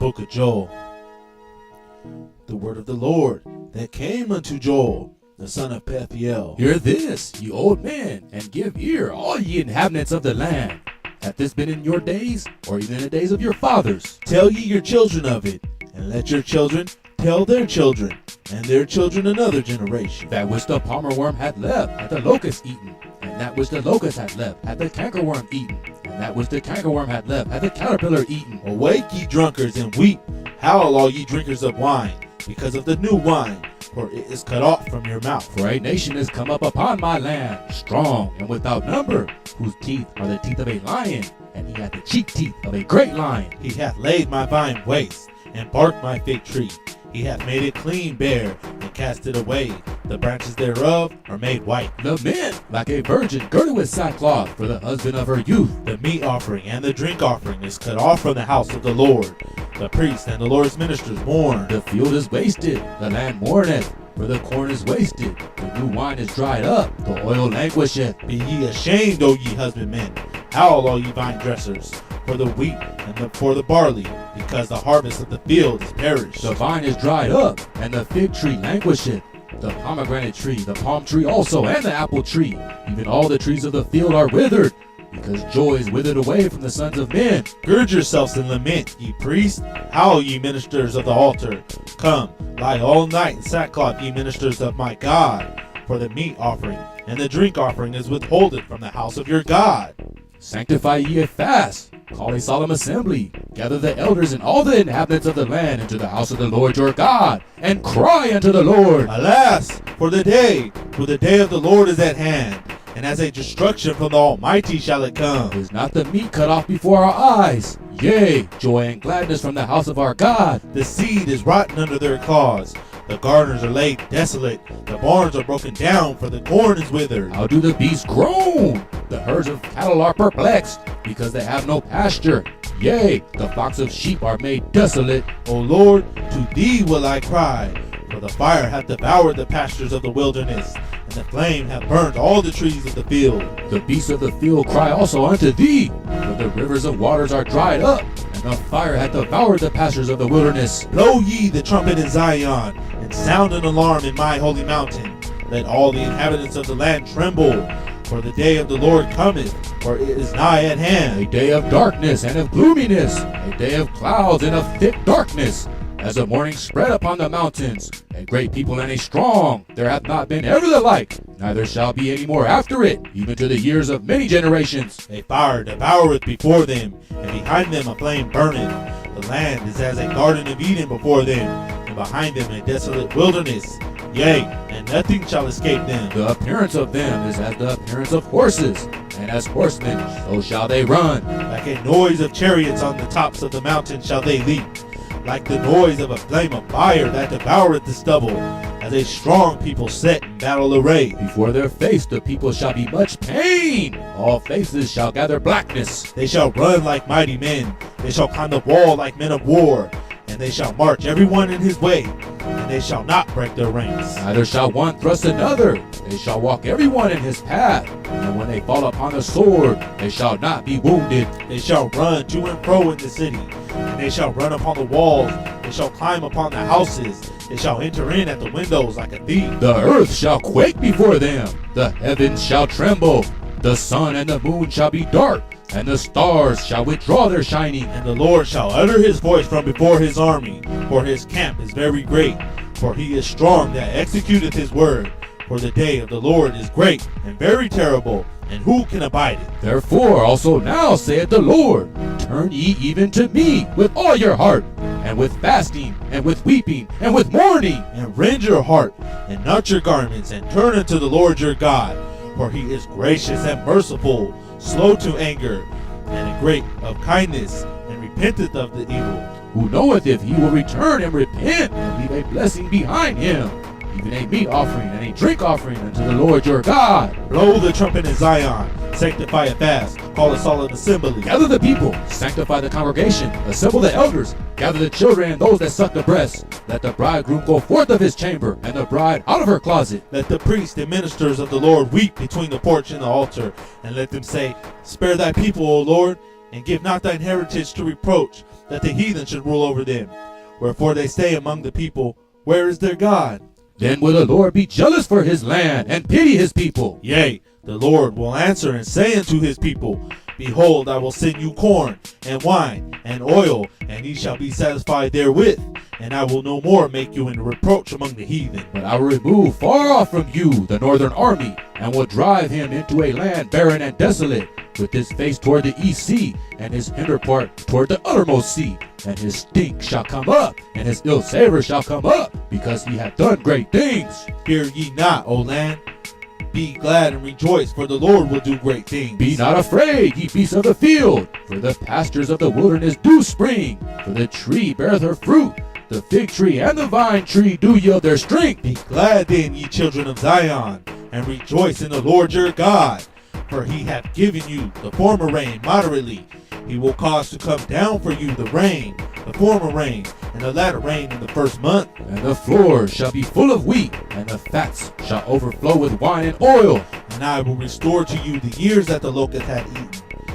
book of Joel. The word of the Lord that came unto Joel, the son of Pethiel. Hear this, ye old men, and give ear, all ye inhabitants of the land. Hath this been in your days, or even in the days of your fathers? Tell ye your children of it, and let your children tell their children, and their children another generation. That which the palmer worm hath left, hath the locust eaten. And that which the locust hath left, hath the cankerworm eaten. And that which the cankerworm hath left, hath the caterpillar eaten. Awake, ye drunkards, and weep. Howl, all ye drinkers of wine, because of the new wine, for it is cut off from your mouth. For a nation is come up upon my land, strong and without number, whose teeth are the teeth of a lion, and he hath the cheek teeth of a great lion. He hath laid my vine waste, and barked my fig tree. He hath made it clean bare, and cast it away. The branches thereof are made white. Lament like a virgin girded with sackcloth for the husband of her youth. The meat offering and the drink offering is cut off from the house of the Lord. The priest and the Lord's ministers mourn. The field is wasted, the land mourneth, for the corn is wasted. The new wine is dried up, the oil languisheth. Be ye ashamed, O ye husbandmen. Howl, all ye vine dressers, for the wheat and for the barley, because the harvest of the field is perished. The vine is dried up, and the fig tree languisheth. The pomegranate tree, the palm tree also, and the apple tree, even all the trees of the field are withered, because joy is withered away from the sons of men. Gird yourselves and lament, ye priests. Howl, ye ministers of the altar. Come, lie all night in sackcloth, ye ministers of my God. For the meat offering and the drink offering is withholden from the house of your God. Sanctify ye a fast, call a solemn assembly, gather the elders and all the inhabitants of the land into the house of the Lord your God, and cry unto the Lord. Alas, for the day of the Lord is at hand, and as a destruction from the Almighty shall it come. Is not the meat cut off before our eyes? Yea, joy and gladness from the house of our God. The seed is rotten under their claws. The garners are laid desolate. The barns are broken down, for the corn is withered. How do the beasts groan? The herds of cattle are perplexed, because they have no pasture. Yea, the flocks of sheep are made desolate. O Lord, to thee will I cry, for the fire hath devoured the pastures of the wilderness, and the flame hath burnt all the trees of the field. The beasts of the field cry also unto thee, for the rivers of waters are dried up, and the fire hath devoured the pastures of the wilderness. Blow ye the trumpet in Zion, and sound an alarm in my holy mountain. Let all the inhabitants of the land tremble, for the day of the Lord cometh, for it is nigh at hand. A day of darkness and of gloominess, a day of clouds and of thick darkness, as the morning spread upon the mountains, a great people and a strong, there hath not been ever the like, neither shall be any more after it, even to the years of many generations. A fire devoureth before them, and behind them a flame burneth. The land is as a garden of Eden before them, and behind them a desolate wilderness. Yea, and nothing shall escape them. The appearance of them is as the appearance of horses, and as horsemen, so shall they run. Like a noise of chariots on the tops of the mountain shall they leap, like the noise of a flame of fire that devoureth the stubble, as a strong people set in battle array. Before their face the people shall be much pain, all faces shall gather blackness. They shall run like mighty men, they shall climb the wall like men of war, and they shall march every one in his way, and they shall not break their ranks. Neither shall one thrust another, they shall walk every one in his path, and when they fall upon the sword, they shall not be wounded. They shall run to and fro in the city, and they shall run upon the walls, they shall climb upon the houses, they shall enter in at the windows like a thief. The earth shall quake before them, the heavens shall tremble, the sun and the moon shall be dark, and the stars shall withdraw their shining. And the Lord shall utter his voice from before his army, for his camp is very great, for he is strong that executeth his word. For the day of the Lord is great and very terrible, and who can abide it? Therefore also now saith the Lord, turn ye even to me with all your heart, and with fasting, and with weeping, and with mourning. And rend your heart, and not your garments, and turn unto the Lord your God. For he is gracious and merciful, slow to anger, and great of kindness, and repenteth of the evil. Who knoweth if he will return and repent, and leave a blessing behind him, even a meat offering and a drink offering unto the Lord your God. Blow the trumpet in Zion, sanctify a fast, call a solemn assembly. Gather the people, sanctify the congregation, assemble the elders, gather the children and those that suck the breast. Let the bridegroom go forth of his chamber, and the bride out of her closet. Let the priests and ministers of the Lord weep between the porch and the altar, and let them say, Spare thy people, O Lord, and give not thine heritage to reproach, that the heathen should rule over them. Wherefore they say among the people, Where is their God? Then will the Lord be jealous for his land and pity his people. Yea, the Lord will answer and say unto his people, Behold, I will send you corn, and wine, and oil, and ye shall be satisfied therewith. And I will no more make you in reproach among the heathen. But I will remove far off from you the northern army, and will drive him into a land barren and desolate, with his face toward the east sea, and his hinder part toward the uttermost sea. And his stink shall come up, and his ill savor shall come up, because he hath done great things. Fear ye not, O land. Be glad and rejoice, for the Lord will do great things. Be not afraid, ye beasts of the field, for the pastures of the wilderness do spring, for the tree beareth her fruit. The fig tree and the vine tree do yield their strength. Be glad then, ye children of Zion, and rejoice in the Lord your God. For he hath given you the former rain moderately. He will cause to come down for you the rain, the former rain, and the latter rain in the first month. And the floors shall be full of wheat, and the fats shall overflow with wine and oil. And I will restore to you the years that the locust had eaten,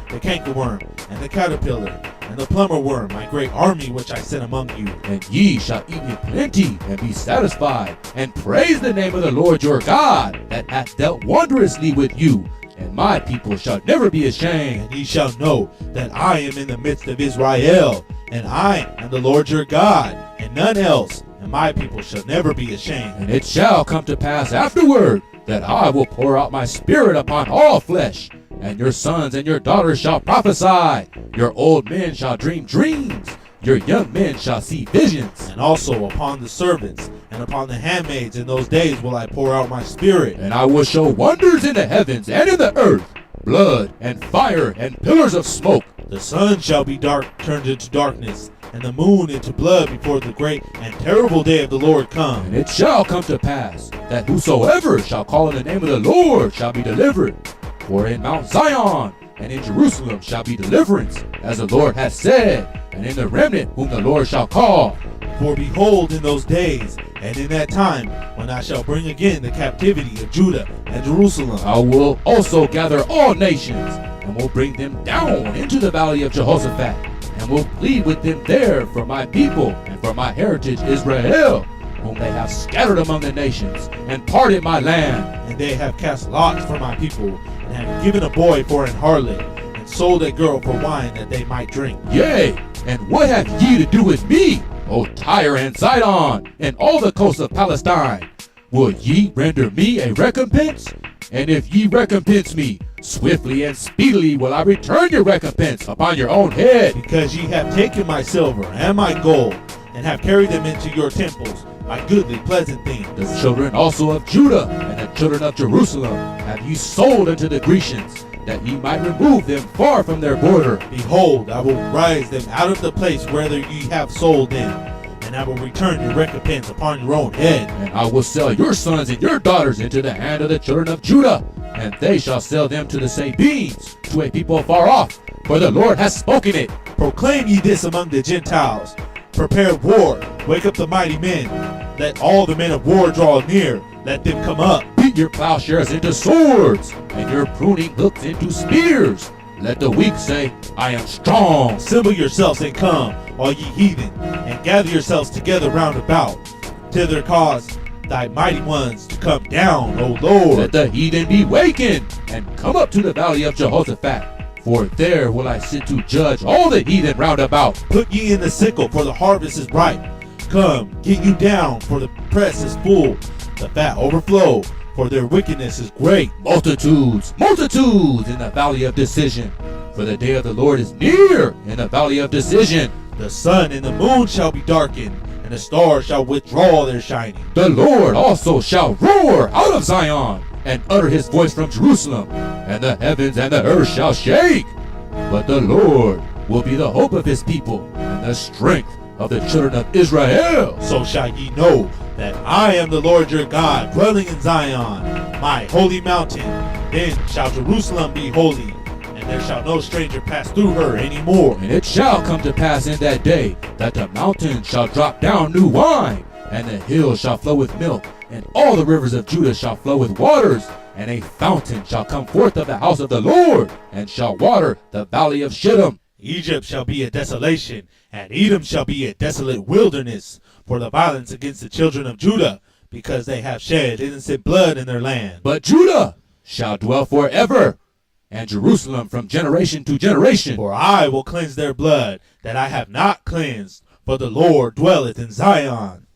the cankerworm, and the caterpillar, and the plumber worm, my great army which I sent among you. And ye shall eat in plenty, and be satisfied, and praise the name of the Lord your God, that hath dealt wondrously with you. And my people shall never be ashamed. And ye shall know that I am in the midst of Israel, and I am the Lord your God, and none else, and my people shall never be ashamed. And it shall come to pass afterward, that I will pour out my spirit upon all flesh, and your sons and your daughters shall prophesy, your old men shall dream dreams, your young men shall see visions. And also upon the servants and upon the handmaids in those days will I pour out my spirit. And I will show wonders in the heavens and in the earth, blood and fire and pillars of smoke. The sun shall be turned into darkness, and the moon into blood before the great and terrible day of the Lord come. And it shall come to pass, that whosoever shall call on the name of the Lord shall be delivered. For in Mount Zion and in Jerusalem shall be deliverance, as the Lord hath said, and in the remnant whom the Lord shall call. For behold, in those days, and in that time, when I shall bring again the captivity of Judah and Jerusalem, I will also gather all nations, and will bring them down into the valley of Jehoshaphat, and will plead with them there for my people and for my heritage Israel, whom they have scattered among the nations, and parted my land. And they have cast lots for my people, and have given a boy for an harlot, and sold a girl for wine that they might drink. Yea, and what have ye to do with me, O Tyre and Sidon, and all the coasts of Palestine? Will ye render me a recompense? And if ye recompense me, swiftly and speedily will I return your recompense upon your own head. Because ye have taken my silver and my gold, and have carried them into your temples, my goodly pleasant things. The children also of Judah and the children of Jerusalem have ye sold unto the Grecians, that ye might remove them far from their border. Behold, I will rise them out of the place whither ye have sold them, and I will return your recompense upon your own head. And I will sell your sons and your daughters into the hand of the children of Judah, and they shall sell them to the Sabines, to a people far off, for the Lord has spoken it. Proclaim ye this among the Gentiles. Prepare war, wake up the mighty men. Let all the men of war draw near, let them come up. Beat your plowshares into swords, and your pruning hooks into spears. Let the weak say, I am strong. Assemble yourselves and come, all ye heathen, and gather yourselves together round about. Thither cause thy mighty ones to come down, O Lord. Let the heathen be wakened, and come up to the valley of Jehoshaphat. For there will I sit to judge all the heathen round about. Put ye in the sickle, for the harvest is ripe. Come, get you down, for the press is full. The fat overflow, for their wickedness is great. Multitudes, multitudes in the valley of decision. For the day of the Lord is near in the valley of decision. The sun and the moon shall be darkened, and the stars shall withdraw their shining. The Lord also shall roar out of Zion, and utter his voice from Jerusalem, and the heavens and the earth shall shake. But the Lord will be the hope of his people, and the strength of the children of Israel. So shall ye know that I am the Lord your God, dwelling in Zion, my holy mountain. Then shall Jerusalem be holy, and there shall no stranger pass through her any more. And it shall come to pass in that day, that the mountains shall drop down new wine, and the hills shall flow with milk, and all the rivers of Judah shall flow with waters, and a fountain shall come forth of the house of the Lord, and shall water the valley of Shittim. Egypt shall be a desolation, and Edom shall be a desolate wilderness, for the violence against the children of Judah, because they have shed innocent blood in their land. But Judah shall dwell forever, and Jerusalem from generation to generation. For I will cleanse their blood, that I have not cleansed, for the Lord dwelleth in Zion.